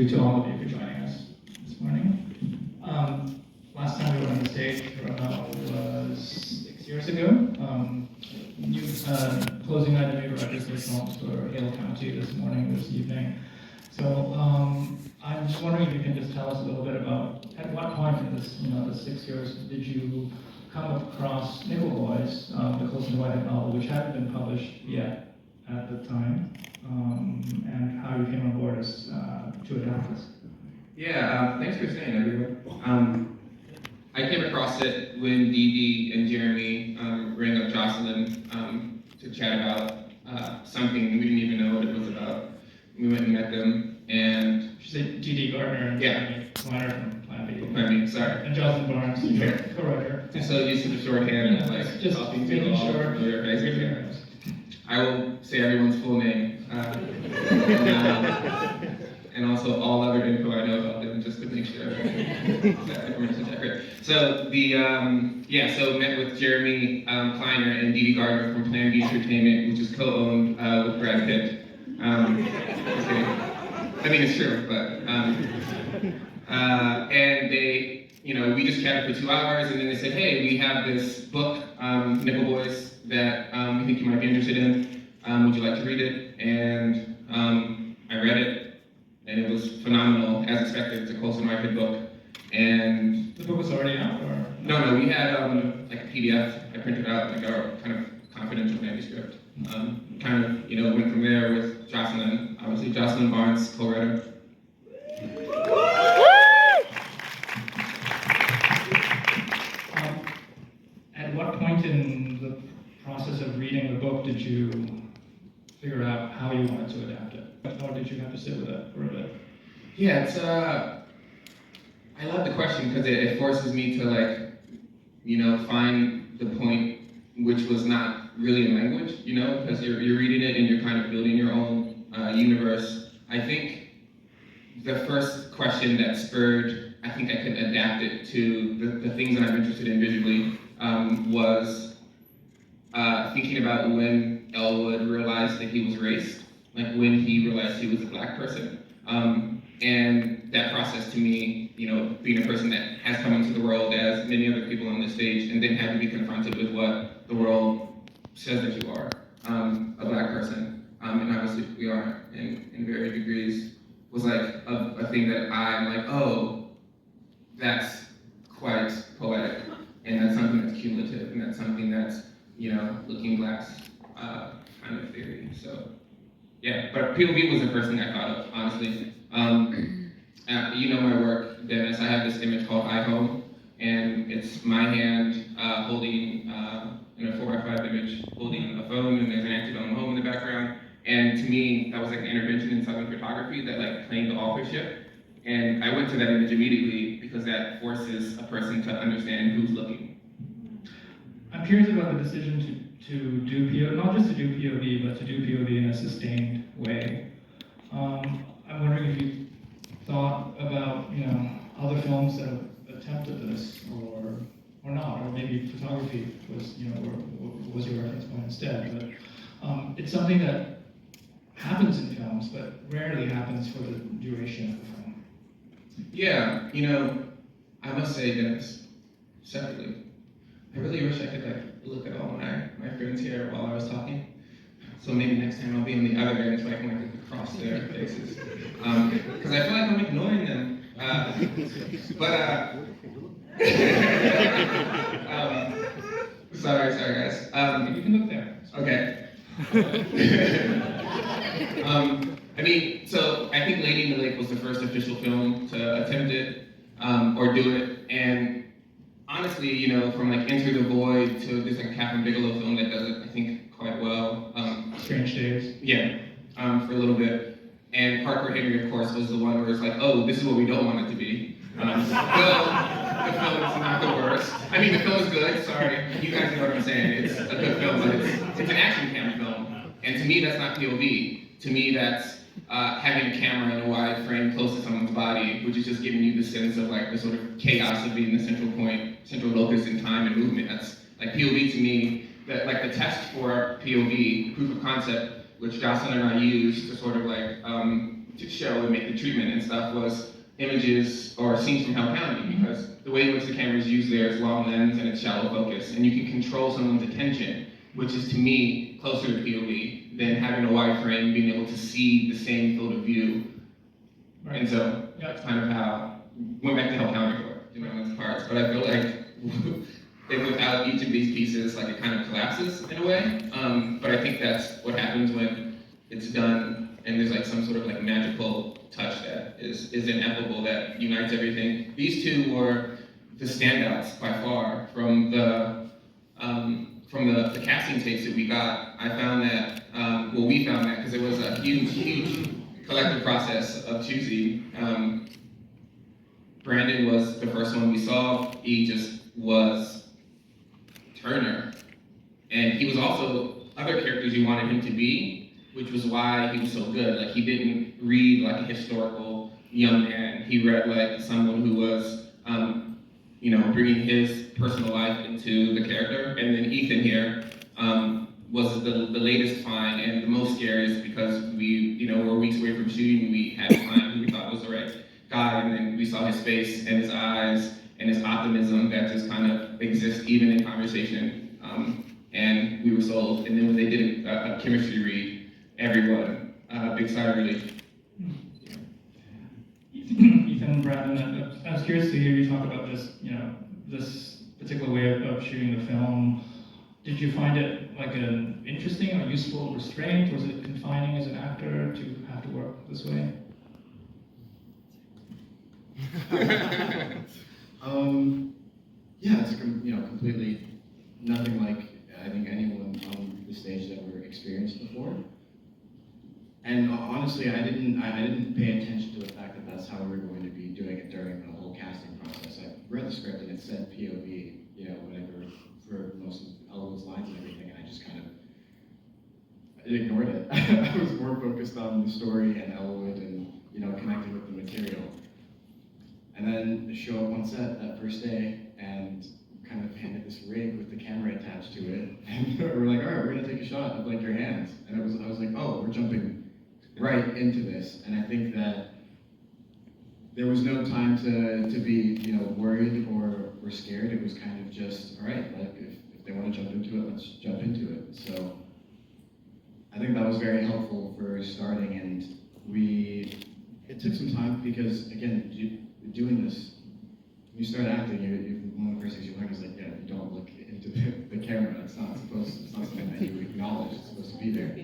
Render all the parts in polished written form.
you to all of you for joining us this morning. Last time we were on the stage, RaMell was 6 years ago. Closing Aunjanue records films for Hale County this evening. So I'm just wondering if you can just tell us a little bit about at what point in this, the 6 years did you come across Nickel Boys, the Colsen Whithead novel, which hadn't been published yet at the time, and how you came on board as to adapt this. Yeah, thanks for staying, everyone. I came across it when Dee and Jeremy rang up Jocelyn to chat about something we didn't even know what it was about. We went and met them, and she said D.D. Gardner and Jeremy Kleiner from Plan B. Plan B, sorry. And Jocelyn Barnes, co-writer. So used to the shorthand, just talking to making all sure. your guys. I will say everyone's full name, and also all other info I know about them, just to make sure that information is accurate. So so met with Jeremy Kleiner and Dee Gardner from Plan B Entertainment, which is co-owned with Brad Pitt. I mean, it's true, but and they, we just chatted for 2 hours, and then they said, hey, we have this book, Nickel Boys, that we think you might be interested in. Would you like to read it? And I read it, and it was phenomenal, as expected. It's a Colsen Whithead book. And the book was already out, or? No, we had like a PDF. I printed out like our kind of confidential manuscript. Kind of, went from there with Jocelyn. Obviously, Jocelyn Barnes, co-writer. At what point in the process of reading the book did you figure out how you wanted to adapt it? Or did you have to sit with it for a bit? Yeah, it's I love the question because it forces me to find the point which was not really a language, because you're reading it and you're kind of building your own universe. I think the first question that spurred, I think I could adapt it to the things that I'm interested in visually, was thinking about when Elwood realized that he was raced, like when he realized he was a black person. And that process to me, being a person that has come into the world as many other people on this stage, and then having to be confronted with what the world says that you are, a black person, and obviously we are in varying degrees, was like a thing that I'm like, oh, that's quite poetic, and that's something that's cumulative, and that's something that's, looking glass kind of theory. So, yeah, but POV was the first thing I thought of, honestly. My work, Dennis. I have this image called I Home, and it's my hand holding, in a 4x5 image, holding a phone, and there's an active on home in the background. And to me, that was like an intervention in Southern photography that claimed the authorship. And I went to that image immediately because that forces a person to understand who's looking. I'm curious about the decision to do POV, not just to do POV, but to do POV in a sustained way. I'm wondering if you thought about, other films that have attempted this, or not, or maybe photography was, was your reference point instead. But it's something that happens in films, but rarely happens for the duration of the film. Yeah, I must say, Dennis, separately, I really wish I could look at all my friends here while I was talking. So maybe next time I'll be on the other end so I can look across their faces. Because I feel like I'm ignoring them. Sorry guys. You can look there. Okay. So I think Lady in the Lake was the first official film to attempt it, or do it, and honestly, from Enter the Void to this Catherine Bigelow film that does it, I think, quite well. Strange Days. Yeah, for a little bit. And Parker Henry, of course, was the one where it's like, oh, this is what we don't want it to be. The film is not the worst. The film is good, sorry. You guys know what I'm saying. It's a good film, but it's an action cam film. And to me, that's not POV. To me, that's having a camera in a wide frame close to someone's body, which is just giving you the sense of the sort of chaos of being the central point, central locus in time and movement. That's POV to me. That the test for POV, proof of concept, which Jocelyn and I used to sort of to show and make the treatment and stuff was images or scenes from Hell County, because the way in which the camera is used there is long lens and it's shallow focus, and you can control someone's attention, which is to me closer to POV than having a wide frame, being able to see the same field of view. Right. And so that's kind of how went back to Hell County for it, its parts. But I feel like without each of these pieces, like it kind of collapses in a way. But I think that's what happens when it's done and there's like some sort of like magical touch that is ineffable, that unites everything. These two were the standouts by far from the casting tapes that we got. I found that, we found that because it was a huge collective process of choosing. Brandon was the first one we saw. He just was Turner. And he was also other characters you wanted him to be, which was why he was so good. Like, he didn't read like a historical young man. He read like someone who was, bringing his personal life into the character. And then Ethan here was the latest find and the most scariest, because we, were weeks away from shooting. We had to find who we thought was the right guy, and then we saw his face and his eyes and his optimism that just kind of exists even in conversation. And we were sold. And then when they did a chemistry read, everyone, big sigh of relief. Ethan, Brandon, I was curious to hear you talk about this, this particular way of shooting the film. Did you find it like an interesting or useful restraint? Was it confining as an actor to have to work this way? Yeah, it's completely nothing like I think anyone on the stage that we're experienced before. And honestly, I didn't pay attention to the fact that that's how we were going to be doing it during the whole casting process. I read the script and it said POV, whatever, for most of Elwood's lines and everything, and I just kind of ignored it. I was more focused on the story and Elwood and connecting with the material. And then show up on set that first day and kind of handed this rig with the camera attached to it, and we're like, all right, we're gonna take a shot of like your hands. And I was like, oh, we're jumping right into this. And I think that there was no time to be worried or scared. It was kind of just, all right, like if they want to jump into it, let's jump into it. So I think that was very helpful for starting, and it took some time because, again, doing this, when you start acting, one of the first things you learn is like, yeah, you don't look into the camera. It's not something that you acknowledge. It's supposed to be there.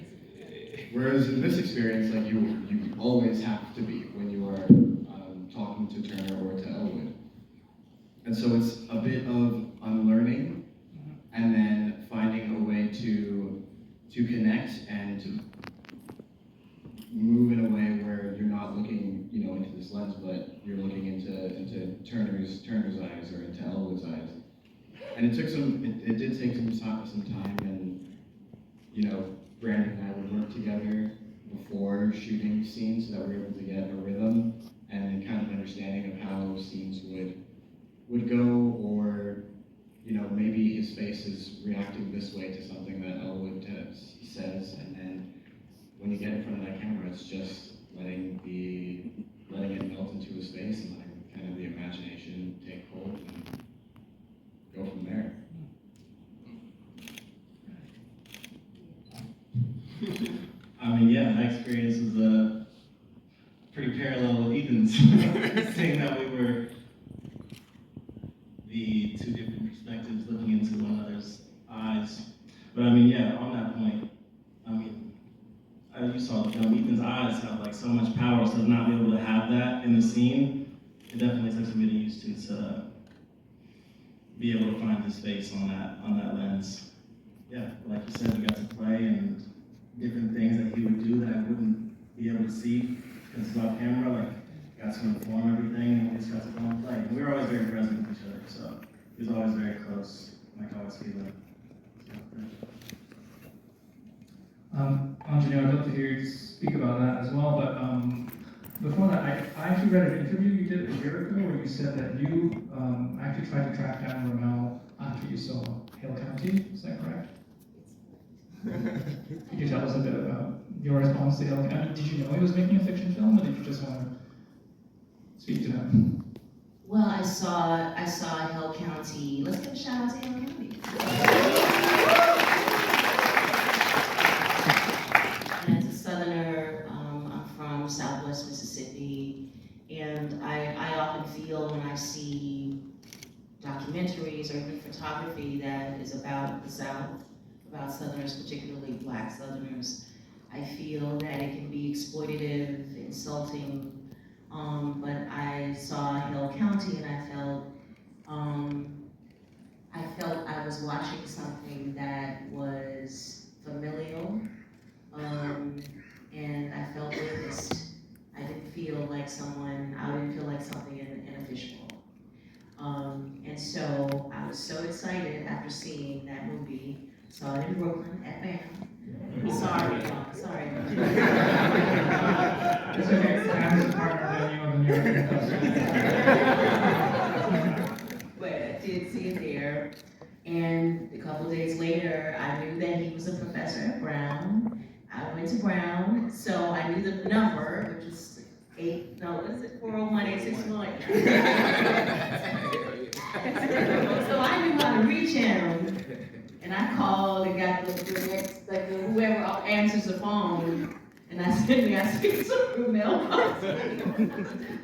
Whereas in this experience, like you always have to be when you are talking to Turner or to Elwood. And so it's a bit of unlearning, and then finding a way to connect and to move in a way where you're not looking, into this lens, but you're looking into Turner's eyes or into Elwood's eyes. And it did take some time, and Brandon and I would work together before shooting scenes so that we were able to get a rhythm and kind of understanding of how scenes would go, or maybe his face is reacting this way to something that Elwood says, and then when you get in front of that camera, it's just letting it melt into his face and letting kind of the imagination take hold and go from there. My experience was pretty parallel with Ethan's, saying that we were the two different perspectives looking into one another's eyes. But on that point, you saw the film, Ethan's eyes have like so much power, so to not be able to have that in the scene, it definitely took some getting used to be able to find his face on that lens. Yeah, like you said, we got to play and different things that he would do that I wouldn't be able to see because it's off camera, like got to inform everything and we just got to go and play. And we were always very present with each other, so he was always very close, like I always feel like. Aunjanue, I'd love to hear you speak about that as well, but before that, I actually read an interview you did a year ago where you said that you actually tried to track down RaMell after you saw Hale County, is that correct? Could you tell us a bit about your response to Hale County? Did you know he was making a fiction film, or did you just want to speak to him? Well, I saw Hale County. Let's give a shout out to Hale County. And as a Southerner, I'm from Southwest Mississippi, and I often feel when I see documentaries or even photography that is about the South, about Southerners, particularly Black Southerners, I feel that it can be exploitative, insulting. But I saw Hale County, and I felt I was watching something that was familial, and I felt witnessed. I didn't feel like something in a fishbowl. And so I was so excited after seeing that movie. Saw it in Brooklyn at BAM. Sorry, y'all. Sorry. It's okay. I'm a partner venue of the New York Film Festival. But I did see it there. And a couple days later, I knew that he was a professor at Brown. I went to Brown, so I knew the number, which is 401-861. So I knew how to reach him. And I called and got whoever answers the phone, and I said, may I speak to RaMell?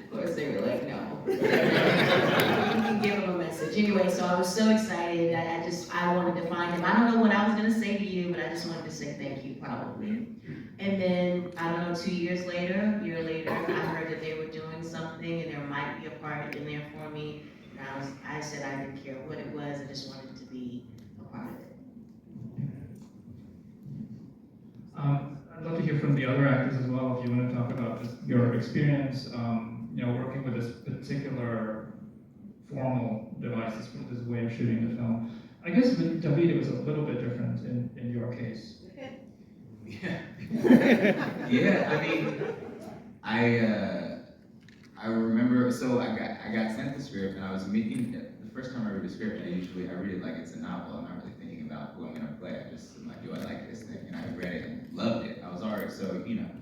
Of course, they were like, no. You can give him a message. Anyway, so I was so excited. I wanted to find him. I don't know what I was going to say to you, but I just wanted to say thank you, probably. And then, I don't know, 2 years later, a year later, I heard that they were doing something, and there might be a part in there for me. And I said I didn't care what it was. I just wanted to be a part of it. I'd love to hear from the other actors as well, if you want to talk about just your experience, working with this particular formal device, this way of shooting the film. I guess with David, it was a little bit different in your case. Yeah. Yeah, I mean, I remember, so I got sent the script, and I was making, the first time I read the script, I read it like it's a novel. I'm not really thinking about who I'm gonna play. I just, I'm like, do I like this thing? And I read it and loved it. I was already, so, and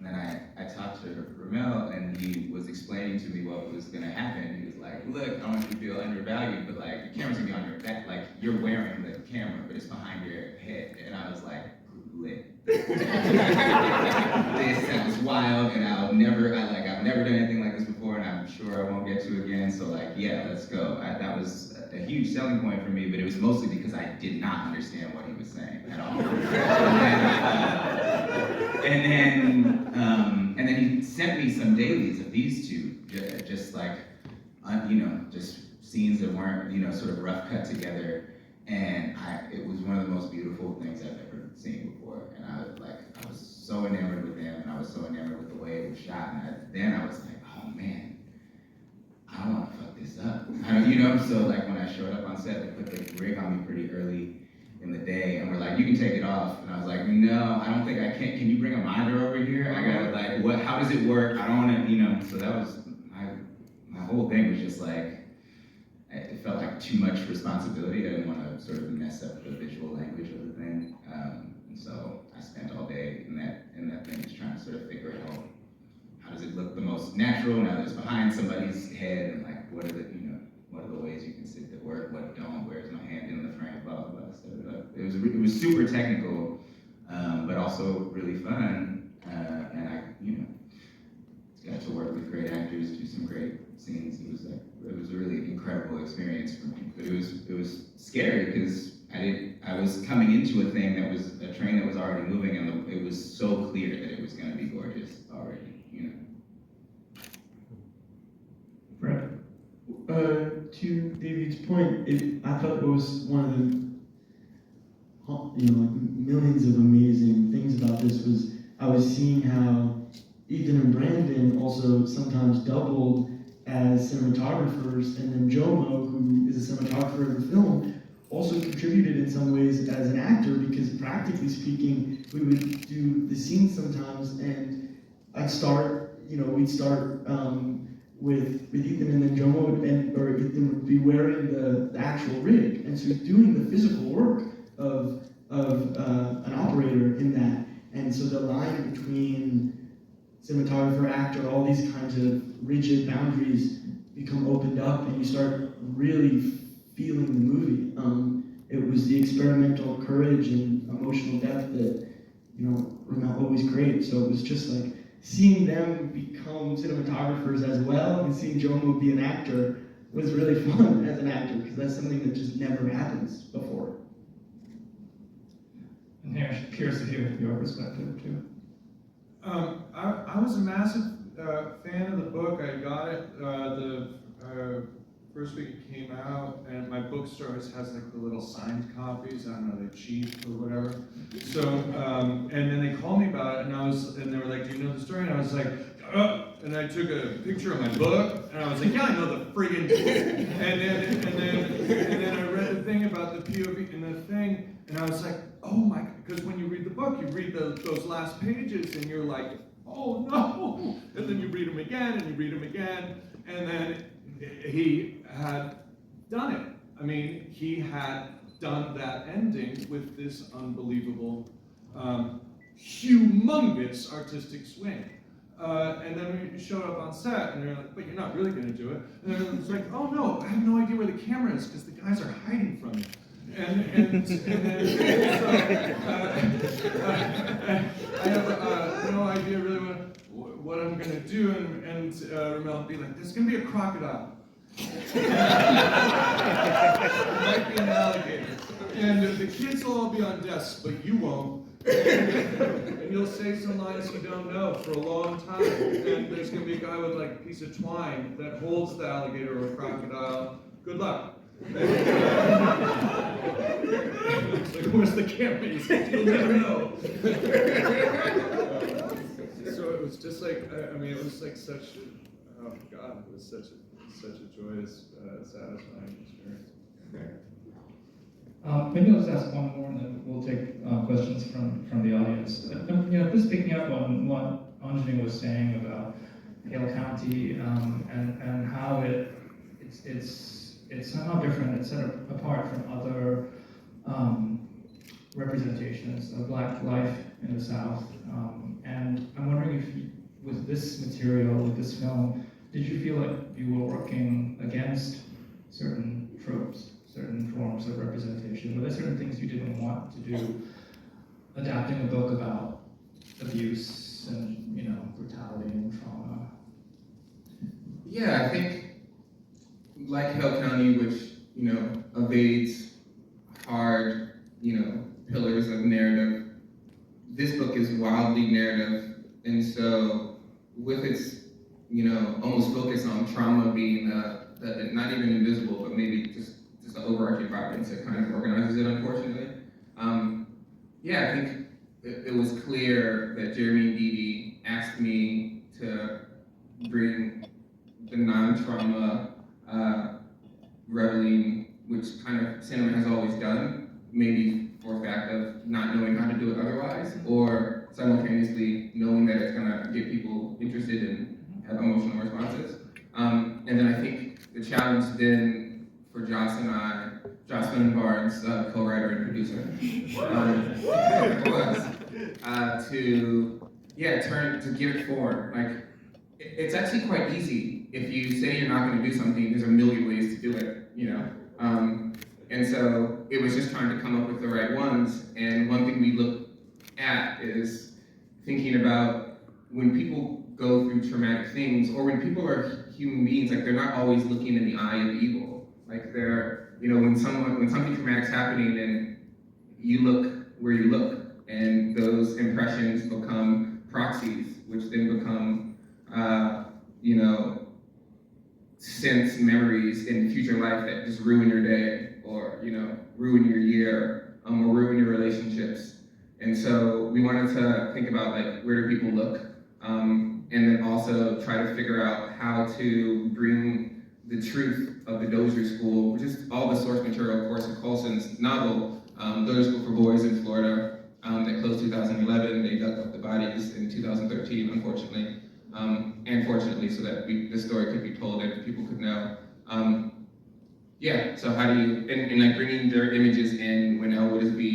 then I talked to RaMell, and he was explaining to me what was gonna happen. He was like, look, I want you to feel undervalued, but like, the camera's gonna be on your back, like, you're wearing the camera, but it's behind your head. And I was like, lit. This sounds wild, and I've never done anything like this before, and I'm sure I won't get to again, so like, yeah, let's go. That was a huge selling point for me, but it was mostly because I did not understand what he was saying at all. And then he sent me some dailies of these two, just like, just scenes that weren't, sort of rough cut together, and it was one of the most beautiful things I've ever seen before, and I was so enamored with them, and I was so enamored with the way it was shot, and then I was like, oh man, I don't want to fuck this up, so like when I showed up on set, they put the rig on me pretty early in the day, and we're like, you can take it off, and I was like, no, I don't think I can you bring a monitor over here? I gotta how does it work? I don't want to, so that was, my whole thing was just like, it felt like too much responsibility. I didn't want to sort of mess up the visual language of the thing. And so I spent all day in that thing just trying to sort of figure out how does it look the most natural now that it's behind somebody's head, and like what are the ways you can sit that work, what don't, where's my hand in the frame, blah blah blah. So it was super technical, but also really fun. And I got to work with great actors, do some great scenes. It was a really incredible experience for me. But it was scary because I was coming into a thing that was a train that was already moving, and it was so clear that it was going to be gorgeous already. Fred? To David's point, I thought it was one of the millions of amazing things about this was I was seeing how Ethan and Brandon also sometimes doubled as cinematographers, and then Jomo, who is a cinematographer of the film, also contributed in some ways as an actor, because practically speaking, we would do the scenes sometimes, and we'd start with Ethan, and then Jomo or Ethan would be wearing the actual rig, and so he's doing the physical work of an operator in that. And so the line between cinematographer, actor, all these kinds of rigid boundaries become opened up, and you start really feeling the movie. It was the experimental courage and emotional depth that, RaMell always creates. So it was just like seeing them become cinematographers as well, and seeing Jomo be an actor was really fun as an actor, because that's something that just never happens before. And Hamish, curious to hear your perspective too. I was a massive fan of the book. I got it the first week it came out, and my bookstore has like the little signed copies. I don't know, they're cheap or whatever. So, and then they called me about it, and they were like, "Do you know the story?" And I was like, and I took a picture of my book, and I was like, "Yeah, I know the friggin' book." And then I read the thing about the POV and the thing, and I was like, "Oh my!" Because when you read the book, you read those last pages, and you're like, "Oh no!" And then you read them again, and you read them again, and then he had done it. I mean, he had done that ending with this unbelievable, humongous artistic swing. And then we showed up on set, and they're like, "But you're not really going to do it." And then it's like, "Oh no, I have no idea where the camera is because the guys are hiding from me." And then I have no idea really what I'm going to do, and RaMell would be like, "There's going to be a crocodile." It might be an alligator. And the kids will all be on desks, but you won't. And you'll say some lines you don't know for a long time. And there's going to be a guy with like a piece of twine that holds the alligator or crocodile. Good luck. It's like, where's the camera? You'll never know. So it was just like, it was like such, oh God, it was such a joyous, satisfying experience. Maybe I'll just ask one more, and then we'll take questions from the audience. Just picking up on what Aunjanue was saying about Hale County and how it's somehow different. It's set apart from other representations of Black life in the South. And I'm wondering if, with this material, with this film, did you feel like you were working against certain tropes, certain forms of representation? Were there certain things you didn't want to do, adapting a book about abuse and brutality and trauma? Yeah, I think like Hale County, which evades hard pillars of narrative, this book is wildly narrative, and so with its almost focus on trauma being not even invisible, but maybe just an overarching violence that kind of organizes it, unfortunately. I think it was clear that Jeremy and Dee asked me to bring the non-trauma reveling, which kind of cinema has always done, maybe for a fact of not knowing how to do it otherwise, or simultaneously knowing that it's gonna get people interested and have emotional responses. And then I think the challenge then for Jocelyn Barnes, co-writer and producer, was to give it form. Like, it's actually quite easy. If you say you're not going to do something, there's a million ways to do it, And so it was just trying to come up with the right ones. And one thing we look at is thinking about when people go through traumatic things, or when people are human beings, like they're not always looking in the eye of evil. Like they're, when something traumatic's happening, and you look where you look, and those impressions become proxies, which then become, sense memories in future life that just ruin your day, or ruin your year, or ruin your relationships. And so we wanted to think about like, where do people look? And then also try to figure out how to bring the truth of the Dozier School, which is all the source material, of course, of Colsen's novel, Dozier School for Boys in Florida, that closed 2011. They dug up the bodies in 2013, unfortunately, and fortunately, so that this story could be told and people could know. So how do you, and like bringing their images in when Elwood is being